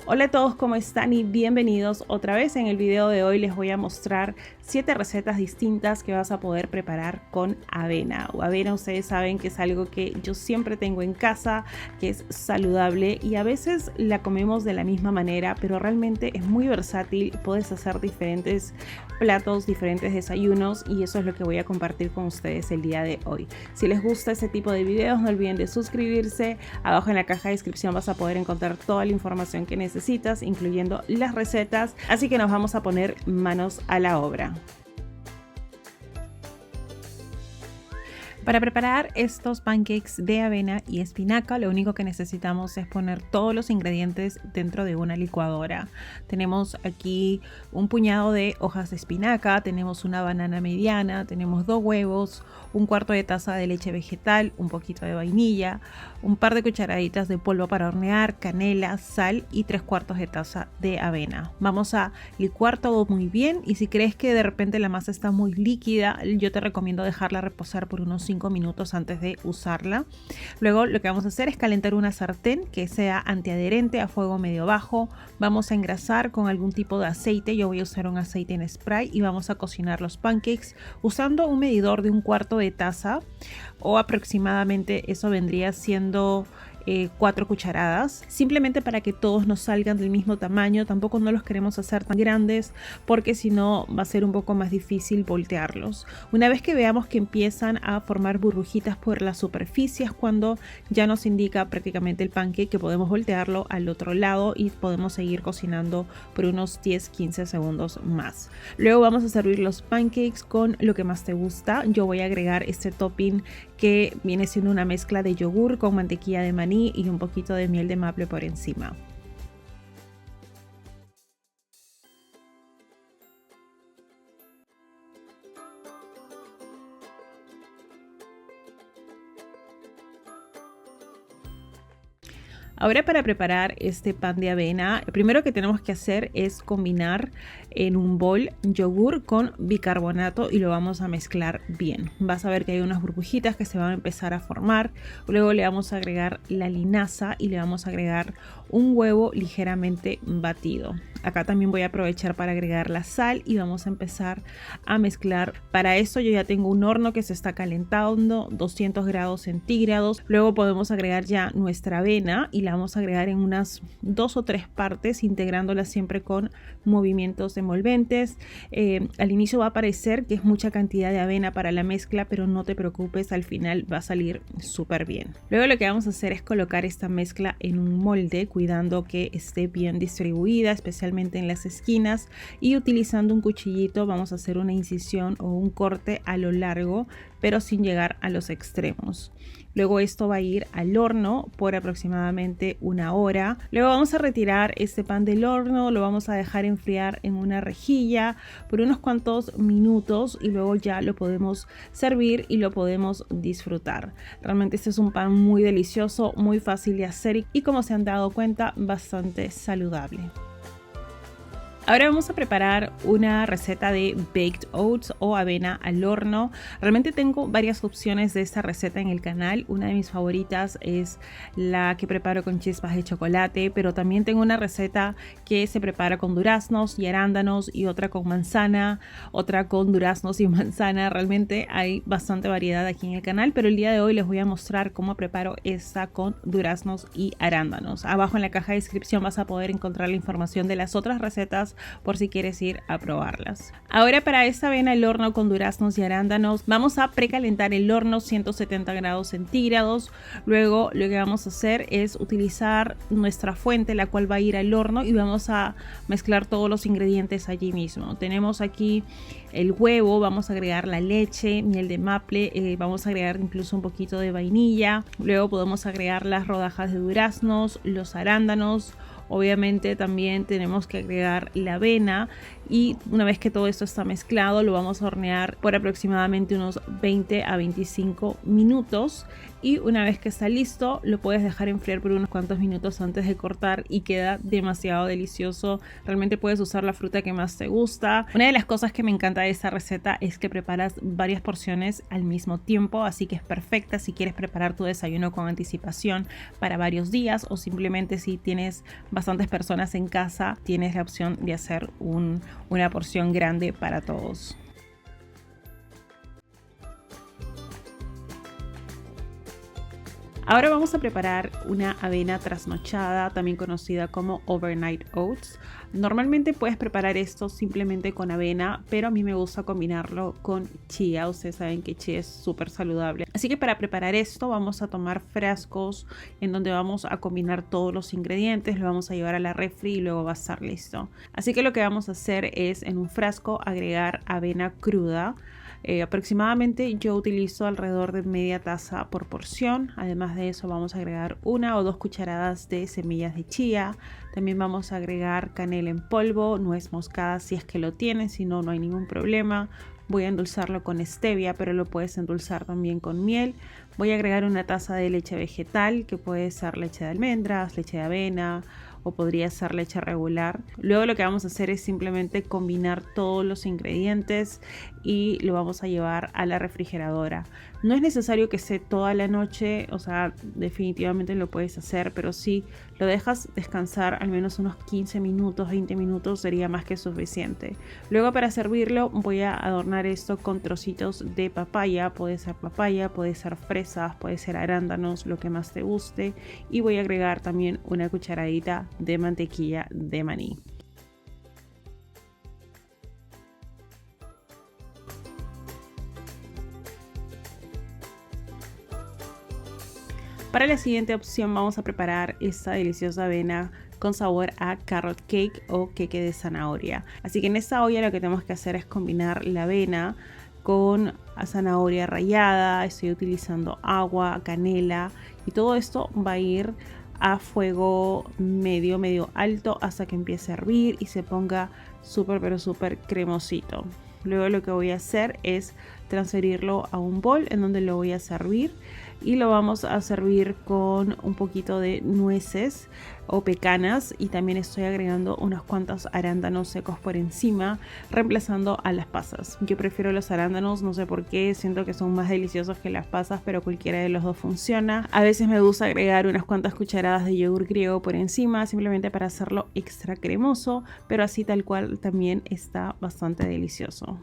Hola a todos, ¿cómo están? Y bienvenidos otra vez. En el video de hoy les voy a mostrar 7 recetas distintas que vas a poder preparar con avena. Avena, ustedes saben que es algo que yo siempre tengo en casa, que es saludable y a veces la comemos de la misma manera, pero realmente es muy versátil. Puedes hacer diferentes platos, diferentes desayunos y eso es lo que voy a compartir con ustedes el día de hoy. Si les gusta este tipo de videos, no olviden de suscribirse. Abajo en la caja de descripción vas a poder encontrar toda la información que necesitas, incluyendo las recetas, así que nos vamos a poner manos a la obra. Para preparar estos pancakes de avena y espinaca, lo único que necesitamos es poner todos los ingredientes dentro de una licuadora. Tenemos aquí un puñado de hojas de espinaca, tenemos una banana mediana, tenemos 2 huevos, un cuarto de taza de leche vegetal, un poquito de vainilla, un par de cucharaditas de polvo para hornear, canela, sal y 3/4 de taza de avena. Vamos a licuar todo muy bien y si crees que de repente la masa está muy líquida, yo te recomiendo dejarla reposar por unos 5 minutos antes de usarla. Luego lo que vamos a hacer es calentar una sartén que sea antiadherente a fuego medio bajo. Vamos a engrasar con algún tipo de aceite. Yo voy a usar un aceite en spray y vamos a cocinar los pancakes usando un medidor de 1/4 de taza o aproximadamente eso vendría siendo 4 cucharadas, simplemente para que todos nos salgan del mismo tamaño. Tampoco no los queremos hacer tan grandes porque si no va a ser un poco más difícil voltearlos. Una vez que veamos que empiezan a formar burbujitas por las superficies, cuando ya nos indica prácticamente el pancake que podemos voltearlo al otro lado y podemos seguir cocinando por unos 10-15 segundos más. Luego vamos a servir los pancakes con lo que más te gusta. Yo voy a agregar este topping que viene siendo una mezcla de yogur con mantequilla de maní y un poquito de miel de maple por encima. Ahora, para preparar este pan de avena, lo primero que tenemos que hacer es combinar en un bol yogur con bicarbonato y lo vamos a mezclar bien. Vas a ver que hay unas burbujitas que se van a empezar a formar. Luego le vamos a agregar la linaza y le vamos a agregar un huevo ligeramente batido. Acá también voy a aprovechar para agregar la sal y vamos a empezar a mezclar. Para esto yo ya tengo un horno que se está calentando, 200 grados centígrados. Luego podemos agregar ya nuestra avena y la vamos a agregar en unas 2 o 3 partes, integrándola siempre con movimientos envolventes. Al inicio va a parecer que es mucha cantidad de avena para la mezcla, pero no te preocupes, al final va a salir súper bien. Luego lo que vamos a hacer es colocar esta mezcla en un molde, cuidando que esté bien distribuida, especialmente en las esquinas, y utilizando un cuchillito vamos a hacer una incisión o un corte a lo largo, pero sin llegar a los extremos. Luego esto va a ir al horno por aproximadamente 1 hora. Luego vamos a retirar este pan del horno, lo vamos a dejar enfriar en una rejilla por unos cuantos minutos y luego ya lo podemos servir y lo podemos disfrutar. Realmente este es un pan muy delicioso, muy fácil de hacer y como se han dado cuenta, bastante saludable. Ahora vamos a preparar una receta de baked oats o avena al horno. Realmente tengo varias opciones de esta receta en el canal. Una de mis favoritas es la que preparo con chispas de chocolate, pero también tengo una receta que se prepara con duraznos y arándanos y otra con manzana, otra con duraznos y manzana. Realmente hay bastante variedad aquí en el canal, pero el día de hoy les voy a mostrar cómo preparo esta con duraznos y arándanos. Abajo en la caja de descripción vas a poder encontrar la información de las otras recetas por si quieres ir a probarlas. Ahora, para esta avena al horno con duraznos y arándanos, vamos a precalentar el horno 170 grados centígrados. Luego lo que vamos a hacer es utilizar nuestra fuente, la cual va a ir al horno, y vamos a mezclar todos los ingredientes allí mismo. Tenemos aquí el huevo, vamos a agregar la leche, miel de maple, vamos a agregar incluso un poquito de vainilla. Luego podemos agregar las rodajas de duraznos, los arándanos. Obviamente también tenemos que agregar la avena y una vez que todo esto está mezclado lo vamos a hornear por aproximadamente unos 20 a 25 minutos y una vez que está listo lo puedes dejar enfriar por unos cuantos minutos antes de cortar y queda demasiado delicioso. Realmente puedes usar la fruta que más te gusta. Una de las cosas que me encanta de esta receta es que preparas varias porciones al mismo tiempo, así que es perfecta si quieres preparar tu desayuno con anticipación para varios días o simplemente si tienes bastantes personas en casa tienes la opción de hacer una porción grande para todos. Ahora vamos a preparar una avena trasnochada, también conocida como overnight oats. Normalmente puedes preparar esto simplemente con avena, pero a mí me gusta combinarlo con chía. Ustedes saben que chía es súper saludable. Así que para preparar esto vamos a tomar frascos en donde vamos a combinar todos los ingredientes, lo vamos a llevar a la refri y luego va a estar listo. Así que lo que vamos a hacer es en un frasco agregar avena cruda. Aproximadamente yo utilizo alrededor de media taza por porción. Además de eso vamos a agregar 1 o 2 cucharadas de semillas de chía. También vamos a agregar canela en polvo, nuez moscada si es que lo tienes, si no, no hay ningún problema. Voy a endulzarlo con stevia, pero lo puedes endulzar también con miel. Voy a agregar 1 taza de leche vegetal, que puede ser leche de almendras, leche de avena o podría ser leche regular. Luego lo que vamos a hacer es simplemente combinar todos los ingredientes y lo vamos a llevar a la refrigeradora. No es necesario que esté toda la noche, o sea, definitivamente lo puedes hacer, pero si lo dejas descansar al menos unos 15 minutos, 20 minutos sería más que suficiente. Luego para servirlo voy a adornar esto con trocitos de papaya, puede ser fresas, puede ser arándanos, lo que más te guste, y voy a agregar también 1 cucharadita de mantequilla de maní. Para la siguiente opción vamos a preparar esta deliciosa avena con sabor a carrot cake o queque de zanahoria. Así que en esta olla lo que tenemos que hacer es combinar la avena con zanahoria rallada. Estoy utilizando agua, canela y todo esto va a ir a fuego medio alto hasta que empiece a hervir y se ponga súper cremosito. Luego lo que voy a hacer es transferirlo a un bol en donde lo voy a servir y lo vamos a servir con un poquito de nueces o pecanas y también estoy agregando unos cuantos arándanos secos por encima, reemplazando a las pasas. Yo prefiero los arándanos, no sé por qué, siento que son más deliciosos que las pasas, pero cualquiera de los dos funciona. A veces me gusta agregar unas cuantas cucharadas de yogur griego por encima, simplemente para hacerlo extra cremoso, pero así tal cual también está bastante delicioso.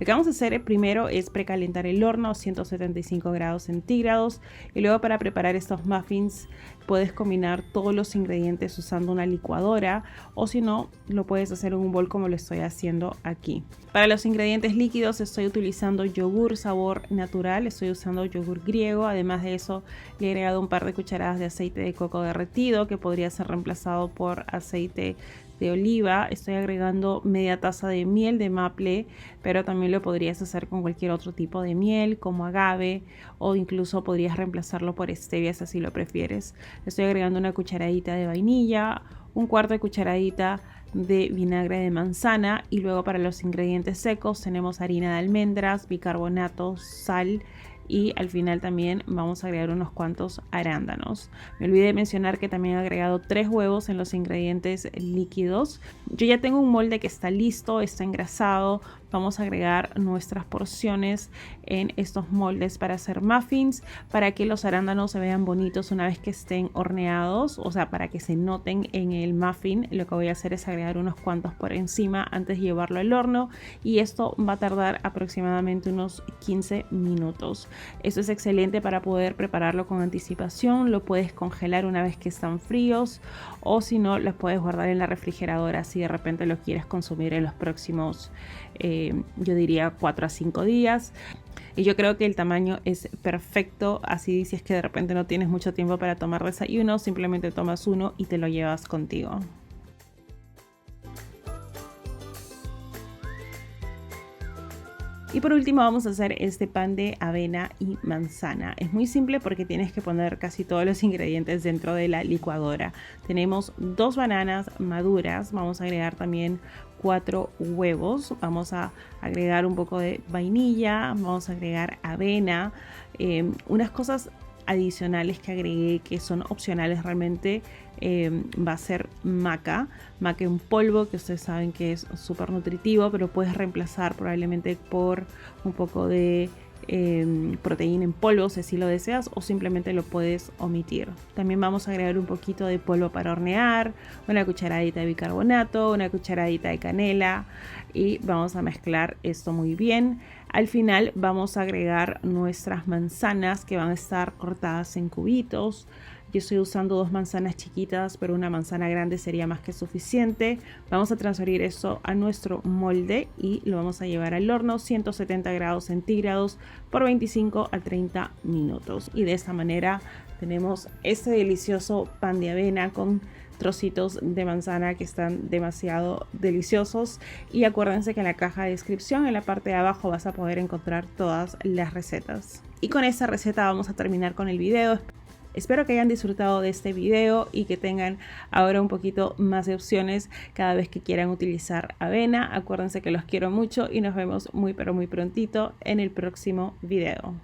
Lo que vamos a hacer primero es precalentar el horno a 175 grados centígrados y luego para preparar estos muffins puedes combinar todos los ingredientes usando una licuadora o si no lo puedes hacer en un bol como lo estoy haciendo aquí. Para los ingredientes líquidos estoy utilizando yogur sabor natural, estoy usando yogur griego, además de eso le he agregado un par de cucharadas de aceite de coco derretido que podría ser reemplazado por aceite de oliva. Estoy agregando media taza de miel de maple, pero también lo podrías hacer con cualquier otro tipo de miel como agave o incluso podrías reemplazarlo por stevia si así lo prefieres. Estoy agregando 1 cucharadita de vainilla, 1/4 de cucharadita de vinagre de manzana y luego para los ingredientes secos tenemos harina de almendras, bicarbonato, sal y al final también vamos a agregar unos cuantos arándanos. Me olvidé de mencionar que también he agregado 3 huevos en los ingredientes líquidos. Yo ya tengo un molde que está listo, está engrasado. Vamos a agregar nuestras porciones en estos moldes para hacer muffins, para que los arándanos se vean bonitos una vez que estén horneados, o sea, para que se noten en el muffin. Lo que voy a hacer es agregar unos cuantos por encima antes de llevarlo al horno y esto va a tardar aproximadamente unos 15 minutos. Esto es excelente para poder prepararlo con anticipación. Lo puedes congelar una vez que están fríos o si no, los puedes guardar en la refrigeradora si de repente los quieres consumir en los próximos yo diría 4 a 5 días. Y yo creo que el tamaño es perfecto, así si es que de repente no tienes mucho tiempo para tomar desayuno, simplemente tomas uno y te lo llevas contigo. Y por último vamos a hacer este pan de avena y manzana. Es muy simple porque tienes que poner casi todos los ingredientes dentro de la licuadora. Tenemos 2 bananas maduras, vamos a agregar también 4 huevos, vamos a agregar un poco de vainilla, vamos a agregar avena, unas cosas adicionales que agregué que son opcionales realmente. Va a ser maca en polvo, que ustedes saben que es súper nutritivo, pero puedes reemplazar probablemente por un poco de proteína en polvo si así lo deseas, o simplemente lo puedes omitir. También vamos a agregar un poquito de polvo para hornear, una cucharadita de bicarbonato, una cucharadita de canela, y vamos a mezclar esto muy bien. Al final vamos a agregar nuestras manzanas, que van a estar cortadas en cubitos. Yo estoy usando 2 manzanas chiquitas, pero una manzana grande sería más que suficiente. Vamos a transferir eso a nuestro molde y lo vamos a llevar al horno 170 grados centígrados por 25 a 30 minutos. Y de esta manera tenemos este delicioso pan de avena con trocitos de manzana que están demasiado deliciosos. Y acuérdense que en la caja de descripción, en la parte de abajo, vas a poder encontrar todas las recetas. Y con esta receta vamos a terminar con el video. Espero que hayan disfrutado de este video y que tengan ahora un poquito más de opciones cada vez que quieran utilizar avena. Acuérdense que los quiero mucho y nos vemos muy pero muy prontito en el próximo video.